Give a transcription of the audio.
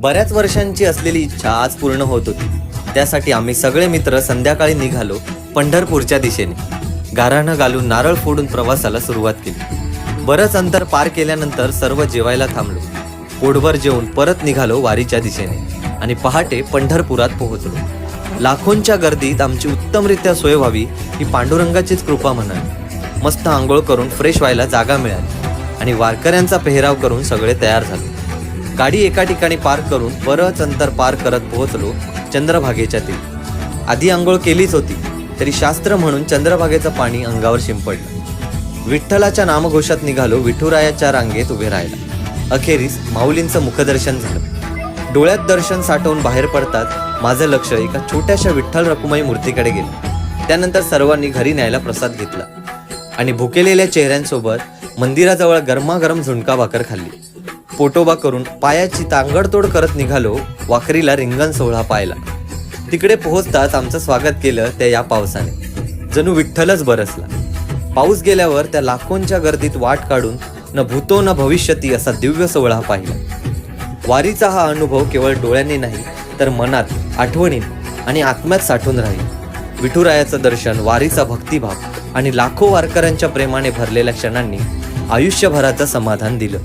बऱ्याच वर्षांची असलेली इच्छा आज पूर्ण होत होती. त्यासाठी आम्ही सगळे मित्र संध्याकाळी निघालो पंढरपूरच्या दिशेने. गाऱ्हाणं घालून नारळ फोडून प्रवासाला सुरुवात केली. बरंच अंतर पार केल्यानंतर सर्व जेवायला थांबलो. पोटभर जेवून परत निघालो वारीच्या दिशेने आणि पहाटे पंढरपुरात पोहोचलो. लाखोंच्या गर्दीत आमची उत्तमरित्या सोय व्हावी ही पांडुरंगाचीच कृपा म्हणावी. मस्त आंघोळ करून फ्रेश व्हायला जागा मिळाली आणि वारकऱ्यांचा पेहराव करून सगळे तयार झालो. गाडी एका ठिकाणी पार्क करून बरंच अंतर पार करत पोहोचलो चंद्रभागेच्या तीरी. आधी आंघोळ केलीच होती तरी शास्त्र म्हणून चंद्रभागेचं पाणी अंगावर शिंपडलं. विठ्ठलाच्या नामघोषात निघालो विठुरायाच्या रांगेत उभे राहिला. अखेरीस माऊलींचं मुखदर्शन झालं. डोळ्यात दर्शन साठवून बाहेर पडतात माझं लक्ष एका छोट्याशा विठ्ठल रखुमाई मूर्तीकडे गेलं. त्यानंतर सर्वांनी घरी न्यायला प्रसाद घेतला आणि भुकेलेल्या चेहऱ्यांसोबत मंदिराजवळ गरमागरम झुणका भाकर खाल्ली. पोटोबा करून पायाची तांगडतोड करत निघालो वाखरीला रिंगण सोहळा पाहायला. तिकडे पोहोचताच आमचं स्वागत केलं त्या या पावसाने. जणू विठ्ठलच बरसला. पाऊस गेल्यावर त्या लाखोंच्या गर्दीत वाट काढून न भूतो न भविष्यती असा दिव्य सोहळा पाहिला. वारीचा हा अनुभव केवळ डोळ्यांनी नाही तर मनात, आठवणीत आणि आत्म्यात साठून राहील. विठुरायाचं दर्शन, वारीचा भक्तिभाव आणि लाखो वारकऱ्यांच्या प्रेमाने भरलेल्या क्षणांनी आयुष्यभराचं समाधान दिलं.